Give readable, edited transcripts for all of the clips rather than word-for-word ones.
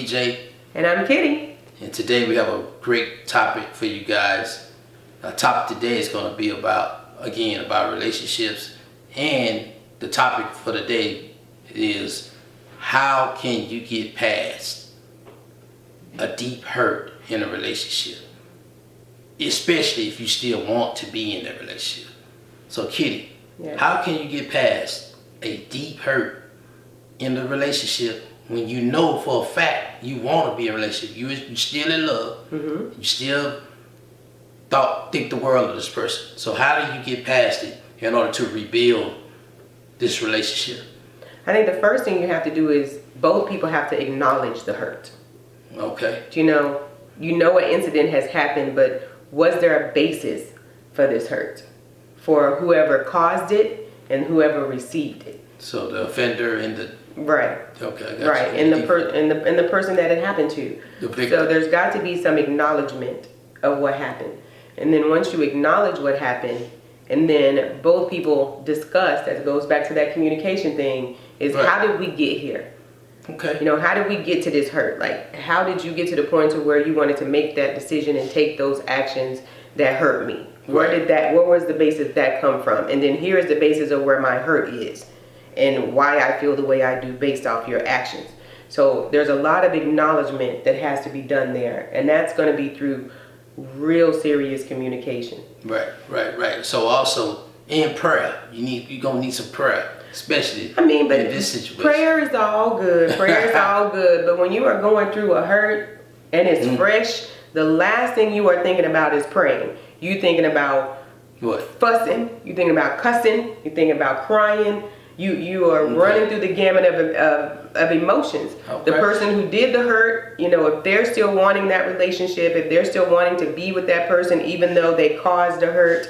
TJ. And I'm Kitty. And today we have a great topic for you guys. Our topic today is going to be about relationships. And the topic for today is how can you get past a deep hurt in a relationship? Especially if you still want to be in that relationship. So Kitty, how can you get past a deep hurt in the relationship when you know for a fact you want to be in a relationship? You're still in love. Mm-hmm. You still think the world of this person. So how do you get past it in order to rebuild this relationship? I think the first thing you have to do is both people have to acknowledge the hurt. Okay. You know an incident has happened, but was there a basis for this hurt? For whoever caused it and whoever received it. So the offender and the right. Okay, I got right, you. and the person that it happened to. The victim. So there's got to be some acknowledgement of what happened, and then once you acknowledge what happened, and then both people discuss. That goes back to that communication thing. Is right. How did we get here? Okay. How did we get to this hurt? Like, how did you get to the point to where you wanted to make that decision and take those actions that hurt me? Where was the basis that come from? And then here is the basis of where my hurt is and why I feel the way I do based off your actions. So there's a lot of acknowledgement that has to be done there. And that's going to be through real serious communication. Right. So also in prayer, you're going to need some prayer. Especially but in this situation. Prayer is all good. But when you are going through a hurt and it's fresh, the last thing you are thinking about is praying. You thinking about what? Fussing. You thinking about cussing. You thinking about crying. You are running through the gamut of emotions. Okay. The person who did the hurt, if they're still wanting that relationship, if they're still wanting to be with that person, even though they caused the hurt,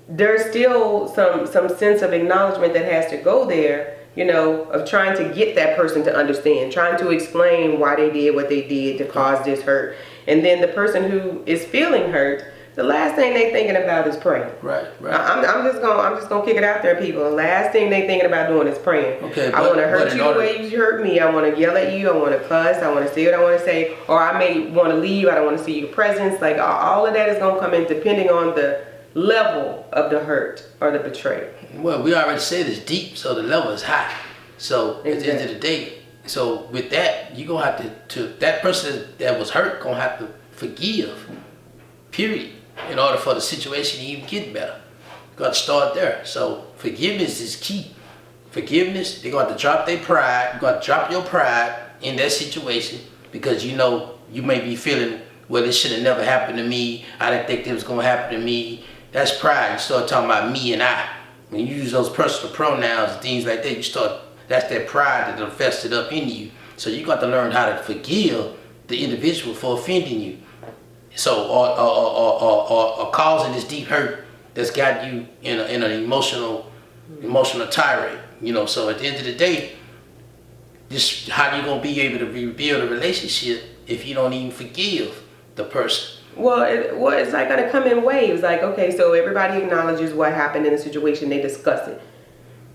there's still some sense of acknowledgement that has to go there, of trying to get that person to understand, trying to explain why they did what they did to cause this hurt. And then the person who is feeling hurt, the last thing they thinking about is praying. Right. I'm just gonna kick it out there, people. The last thing they thinking about doing is praying. Okay. I want to hurt you the way you hurt me. I want to yell at you. I want to cuss. I want to say what I want to say. Or I may want to leave. I don't want to see your presence. Like all of that is gonna come in depending on the level of the hurt or the betrayal. Well, we already said it's deep, so the level is high. So at the end of the day, so with that, you're gonna have to that person that was hurt gonna have to forgive. Period. In order for the situation to even get better. You got to start there. So forgiveness is key. Forgiveness, they're going to have to drop their pride. You're going to drop your pride in that situation because you may be feeling, well, this should have never happened to me. I didn't think it was going to happen to me. That's pride. You start talking about me and I. When you use those personal pronouns and things like that, that's that pride that done festered up in you. So you got to learn how to forgive the individual for offending you. So, or causing this deep hurt that's got you in an emotional tirade. So at the end of the day, just how you gonna be able to rebuild a relationship if you don't even forgive the person? Well, it's like gonna come in waves. Like, okay, so everybody acknowledges what happened in the situation. They discuss it.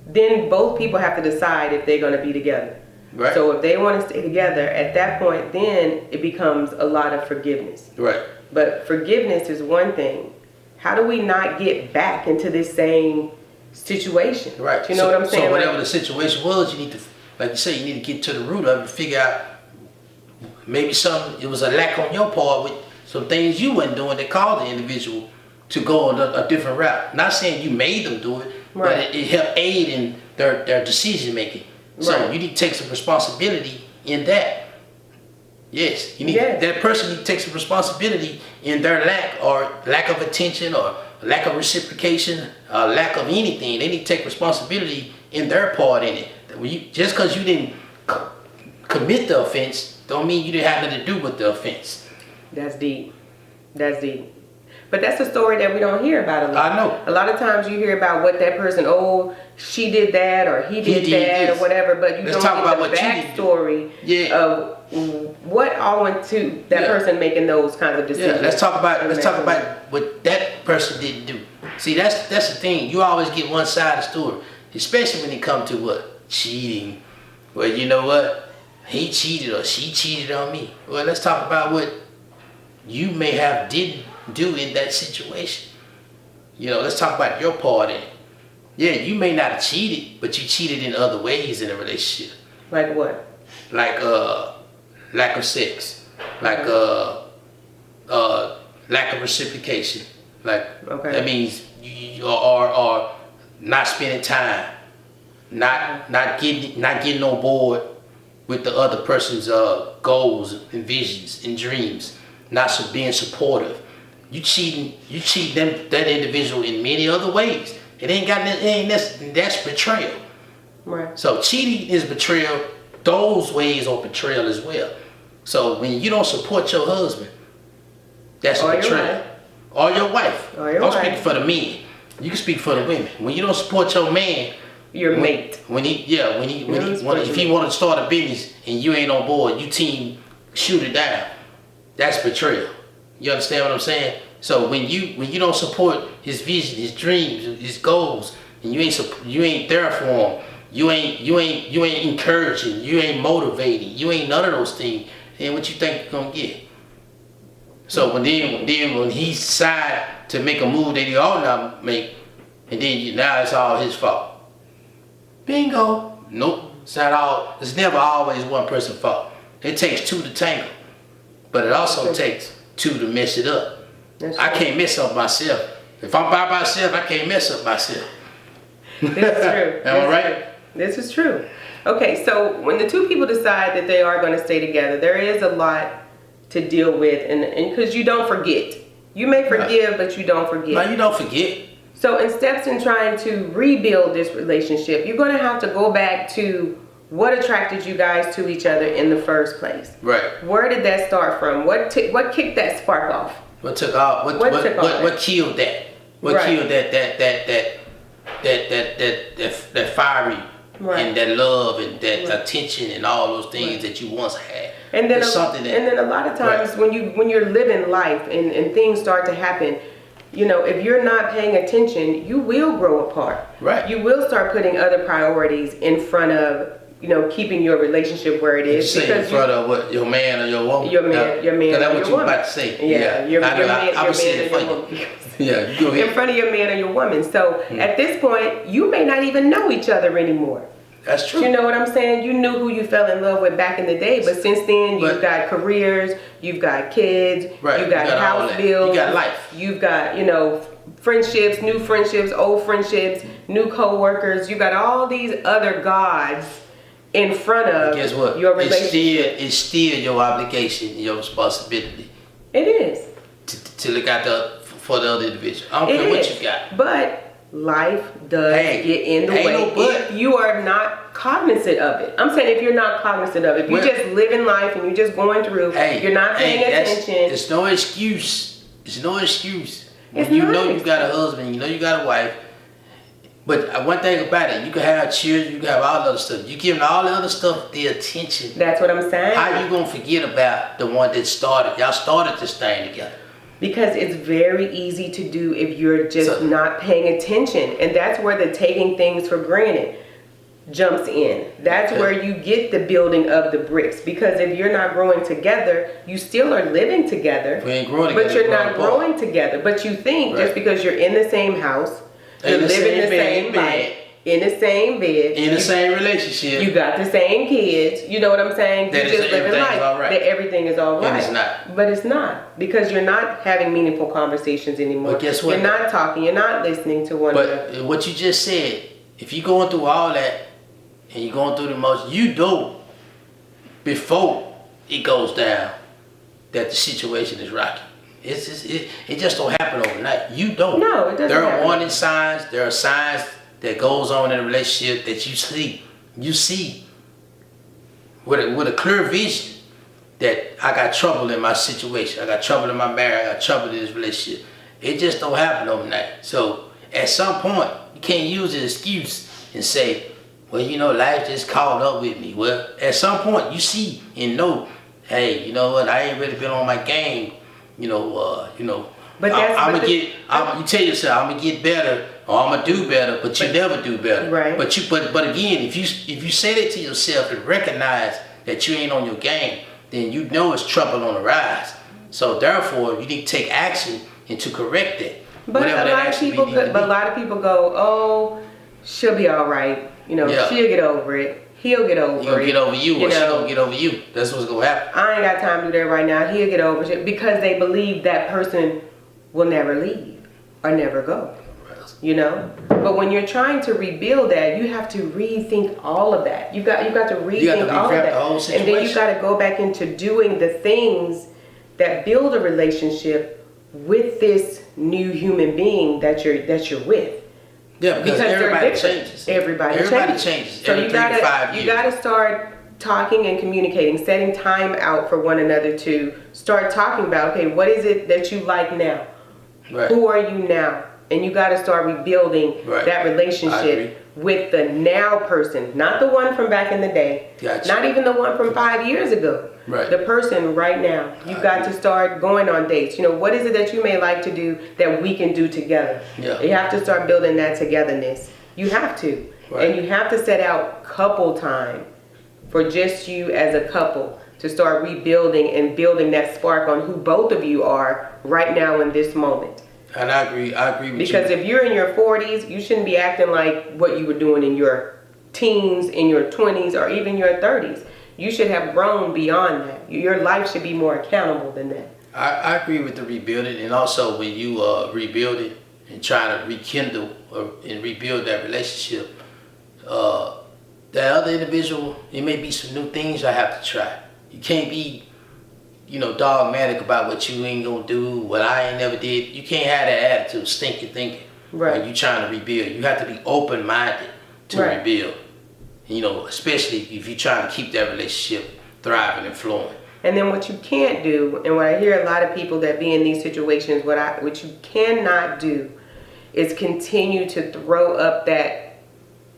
Then both people have to decide if they're gonna be together. Right. So if they want to stay together, at that point, then it becomes a lot of forgiveness. Right. But forgiveness is one thing. How do we not get back into this same situation? Right. You know what I'm saying? So whatever the situation was, you need to, like you say, you need to get to the root of it, figure out maybe it was a lack on your part with some things you weren't doing that caused the individual to go on a different route. Not saying you made them do it, right. But it helped aid in their decision making. So you need to take some responsibility in that. Yes, you need that person need to take some responsibility in their lack of attention or lack of reciprocation, lack of anything. They need to take responsibility in their part in it. Just because you didn't commit the offense, don't mean you didn't have nothing to do with the offense. That's deep. But that's a story that we don't hear about a lot. I know. A lot of times you hear about what that person, she did that or he did that or whatever, but you don't get the backstory of what all went to that person making those kinds of decisions. Yeah, let's talk about what that person didn't do. See, that's the thing. You always get one side of the story, especially when it comes to cheating. Well, you know what? he cheated or she cheated on me. Well, let's talk about what you may have didn't do in that situation. You know, let's talk about your part in it. Yeah, you may not have cheated, but you cheated in other ways in a relationship. Like what? Like lack of sex. Like lack of reciprocation. Like that means you are not spending time, not getting on board with the other person's goals and visions and dreams, not being supportive. You cheat that individual in many other ways. That's betrayal. Right. So cheating is betrayal. Those ways are betrayal as well. So when you don't support your husband, that's a betrayal. Or your wife. I'm speaking for the men. You can speak for the women. When you don't support your man, your mate. If he want to start a business and you ain't on board, you team shoot it down. That's betrayal. You understand what I'm saying? So when you don't support his vision, his dreams, his goals, and you ain't there for him, you ain't encouraging, you ain't motivating, you ain't none of those things, then what you think you're gonna get? So when he decide to make a move that he ought not make, and then now it's all his fault. Bingo. Nope. It's never always one person's fault. It takes two to tangle. But it also takes two to mess it up. I can't mess up myself. If I'm by myself, I can't mess up myself. This is true. Am I right? This is true. Okay, so when the two people decide that they are going to stay together, there is a lot to deal with, and because you don't forget. You may forgive, but you don't forget. No, you don't forget. So in steps in trying to rebuild this relationship, you're going to have to go back to what attracted you guys to each other in the first place. Right. Where did that start from? What kicked that spark off? What killed that? What killed that fiery and that love and that attention and all those things that you once had. And then a lot of times when you're living life and things start to happen, you know, if you're not paying attention, you will grow apart. Right. You will start putting other priorities in front of, you know, keeping your relationship where it is. In front of what, your man or your woman? Your man or your woman. That's what you about to say. Yeah. Your man or your woman. Yeah, you go ahead. In front of your man or your woman. So at this point, you may not even know each other anymore. That's true. You know what I'm saying? You knew who you fell in love with back in the day, but since then you've got careers, you've got kids, you've got house bills, you got life, you've got, you know, friendships, new friendships, old friendships, new co-workers. You got all these other gods in front of guess what? Your relationship. It's still your obligation, your responsibility. It is to look out for the other individual. I don't care what you got, but life does get in the way if you are not cognizant of it. I'm saying if you're not cognizant of it, if you're just living life and you're just going through, you're not paying attention. It's no excuse. It's no excuse. When you know you got a husband, you know you got a wife. But one thing about it, you can have children, you can have all the other stuff. You giving all the other stuff the attention. That's what I'm saying. How you gonna forget about the one that started? Y'all started this thing together. Because it's very easy to do if you're just not paying attention. And that's where the taking things for granted jumps in. That's where you get the building of the bricks. Because if you're not growing together, you still are living together. We ain't growing together, but you're not growing together. But you think just because you're in the same house, you're living the same life, in the same bed, in the same relationship, you got the same kids, you know what I'm saying? That you just living life, that everything is all right. And it's not. But it's not, because you're not having meaningful conversations anymore. But guess what? You're not talking, you're not listening to one another. But what you just said, if you're going through all that, and you're going through the most, you know before it goes down that the situation is rocky. It just don't happen overnight. You don't. No, it doesn't. There are warning signs. There are signs that goes on in a relationship that you see. You see with a clear vision that I got trouble in my situation. I got trouble in my marriage. I got trouble in this relationship. It just don't happen overnight. So at some point, you can't use an excuse and say, well, you know, life just caught up with me. Well, at some point, you see and know, hey, you know what? I ain't really been on my game. You know. But you tell yourself I'm gonna get better or I'm gonna do better, but you never do better. Right. But again, if you say that to yourself and recognize that you ain't on your game, then you know it's trouble on the rise. So therefore, you need to take action and to correct that. But a lot of people go, oh, she'll be all right. You know, she'll get over it. He'll get over it. He'll get over you, or she gonna get over you. That's what's gonna happen. I ain't got time to do that right now. He'll get over it because they believe that person will never leave or never go. You know, but when you're trying to rebuild that, you have to rethink all of that. You got to rethink all of that, and then you got to go back into doing the things that build a relationship with this new human being that you're with. Yeah, because everybody changes. Everybody changes. So you gotta start talking and communicating, setting time out for one another to start talking about, okay, what is it that you like now? Right. Who are you now? And you got to start rebuilding that relationship with the now person, not the one from back in the day, not even the one from 5 years ago. Right. The person right now. You got to start going on dates. You know, what is it that you may like to do that we can do together? Yeah. You have to start building that togetherness. You have to. Right. And you have to set out couple time for just you as a couple to start rebuilding and building that spark on who both of you are right now in this moment. And I agree with you. Because if you're in your 40s, you shouldn't be acting like what you were doing in your teens, in your 20s, or even your 30s. You should have grown beyond that. Your life should be more accountable than that. I agree with the rebuilding, and also when you rebuild it and trying to rekindle and rebuild that relationship, that other individual, it may be some new things I have to try. You can't be dogmatic about what you ain't gonna do, what I ain't never did. You can't have that attitude, stinking thinking. Right. When you trying to rebuild, you have to be open-minded to rebuild. Especially if you're trying to keep that relationship thriving and flowing. And then what you can't do, and what I hear a lot of people that be in these situations, what you cannot do is continue to throw up that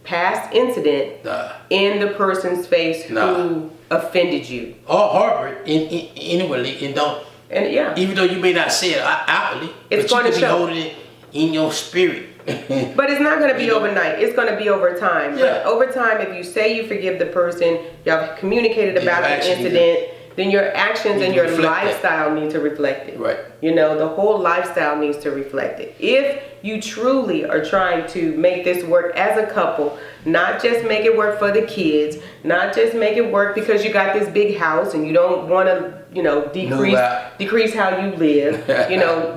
past incident in the person's face who offended you. Or harbor it inwardly and don't. And even though you may not say it outwardly, it's going to show. Holding it in your spirit. But it's not going to be overnight. It's going to be over time. Yeah. But over time, if you say you forgive the person, y'all communicated about the incident, then your actions and your lifestyle need to reflect it. Right. The whole lifestyle needs to reflect it. If you truly are trying to make this work as a couple, not just make it work for the kids, not just make it work because you got this big house and you don't want to, decrease how you live,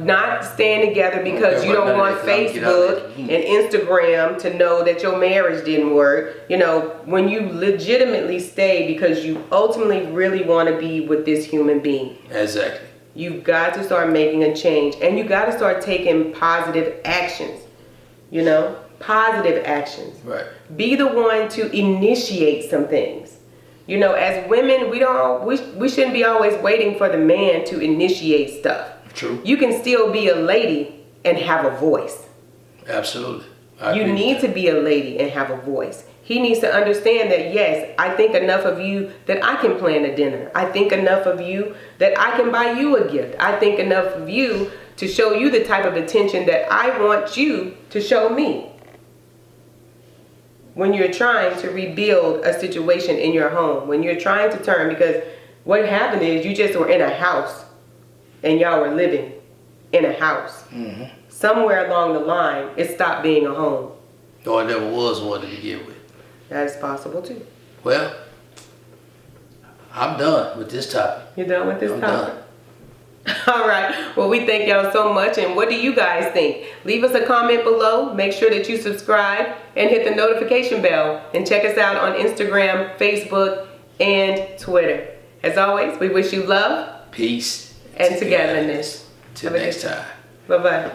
not staying together because you don't want Facebook and Instagram to know that your marriage didn't work. When you legitimately stay because you ultimately really want to be with this human being. Exactly. You've got to start making a change, and you got to start taking positive actions. Positive actions. Right. Be the one to initiate some things. As women, we shouldn't be always waiting for the man to initiate stuff. True. You can still be a lady and have a voice. Absolutely. You need to be a lady and have a voice. He needs to understand that, yes, I think enough of you that I can plan a dinner. I think enough of you that I can buy you a gift. I think enough of you to show you the type of attention that I want you to show me. When you're trying to rebuild a situation in your home, when you're trying to turn, because what happened is you just were in a house and y'all were living in a house. Mm-hmm. Somewhere along the line, it stopped being a home. Or it never was one to begin with. That is possible too. Well, I'm done with this topic. You're done with this topic? All right. Well, we thank y'all so much. And what do you guys think? Leave us a comment below. Make sure that you subscribe and hit the notification bell. And check us out on Instagram, Facebook, and Twitter. As always, we wish you love, peace, and togetherness. Till next time. Bye-bye.